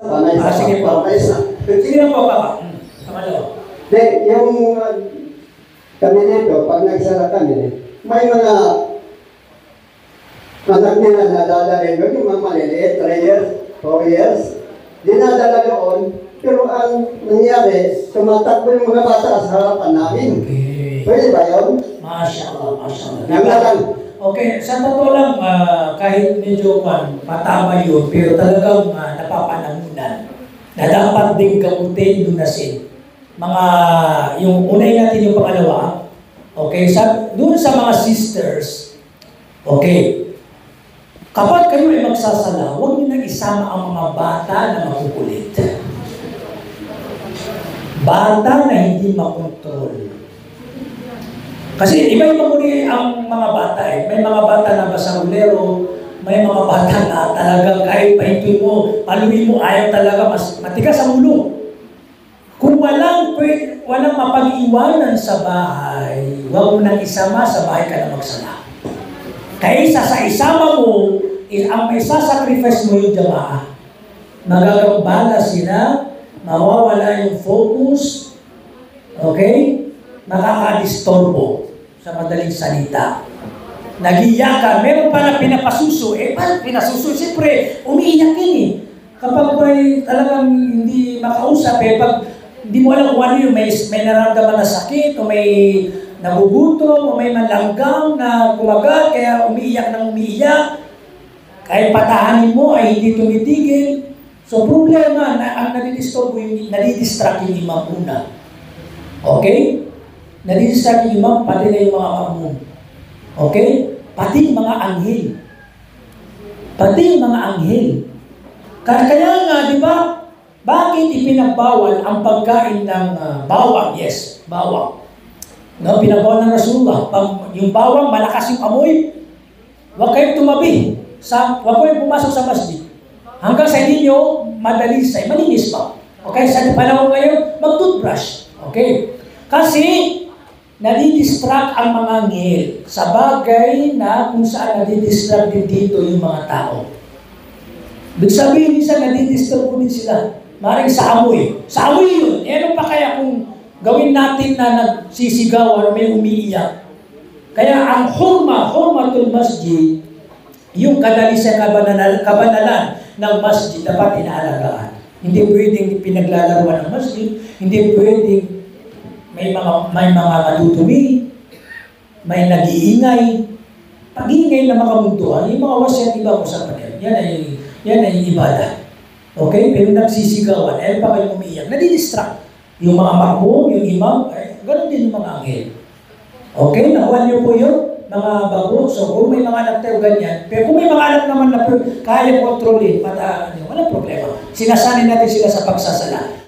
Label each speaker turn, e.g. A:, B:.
A: Sige po. Sige lang po, Papa.
B: Hindi, yung kami dito, pag nagsara kami, may mga anak nila na dadalhin doon, yung mga maliliit, 3 years, 4 years, dinadala doon, pero ang nangyari, tumatakbo yung mga bata sa harapan namin.
A: Okay.
B: Pwede ba yun?
A: Masya Allah. Okay, sa totoo lang, kahit medyo patama yun, pero talagang napapanamunan na dapat din gamutin, lunasin. Yung unay natin yung pangalawa, okay, doon sa mga sisters, okay, kapag kayo ay magsasala, huwag nyo na isama ang mga bata na makukulit. Bata na hindi makontrol. Kasi iba-iba muli ang mga bata eh. May mga bata na basarulero, may mga bata na talagang kahit pahintuin mo, paluin mo, ayaw talaga, mas matigas ang ulo. Kung walang mapag-iwanan sa bahay, huwag mo nang isama sa bahay ka na magsala. Kaysa sa isama mo, ang may sasacrifice mo yung jamaah. Magagambala sila, mawawala yung focus, okay? Nakakadistorbo sa madaling salita. Nagiiyak ka, meron pa na pinapasuso. Parang pinasuso, siyempre, umiiyak yun eh. Kapag may talagang hindi makausap pag hindi mo alam kung ano yung may nararamdaman na sakit, o may nagugutom, o may malanggang na kumagat, kaya umiiyak ng umiiyak. Kahit patahanin mo ay hindi tumitigil. So problema na ang nadidistract yung imam una. Okay? Nadidistract yung imam, pati na yung mga makmum. Okay? Pati yung mga anghel. Pati yung mga anghel. Kaya nga, di ba, bakit ipinagbawal ang pagkain ng bawang? Yes, bawang. No, pinagbawal ng Rasulullah. Yung bawang, malakas yung amoy. Huwag kayong tumabi. Huwag kayong pumasok sa masjid. Hanggang sa hindi nyo madalis ay malinis pa. Okay, sa panahon ngayon, mag-toothbrush. Okay? Kasi, nadidistract ang mga anghel sa bagay na kung saan nadidistract din dito yung mga tao. Ibig sabihin, minsan nadidistract din sila. Maring sa amoy. Sa amoy yun. Ano pa kaya kung gawin natin na nagsisigaw o may umiiyak? Kaya ang hurmatul masjid, yung kadalisan kabanalan ng masjid dapat inaalagaan. Hindi pwedeng pinaglalaruan ng masjid, hindi pwedeng may mga matutumi, may nag-iingay. Pag-iingay na makamuntuhan, yung mga wasyan iba ko sa panel. Yan ay ibada. Okay? Pero nagsisigawan, pa kayo umiiyak. Nadidistract. Yung mga makmum, yung imam, ganoon din yung mga anghel. Okay? Nakuha niyo po yun? Mga bago. So, kung may mga anak tayo ganyan, pero kung may mga anak naman na kaya kontrolin, walang problema. Sinasanay natin sila sa pagsasala.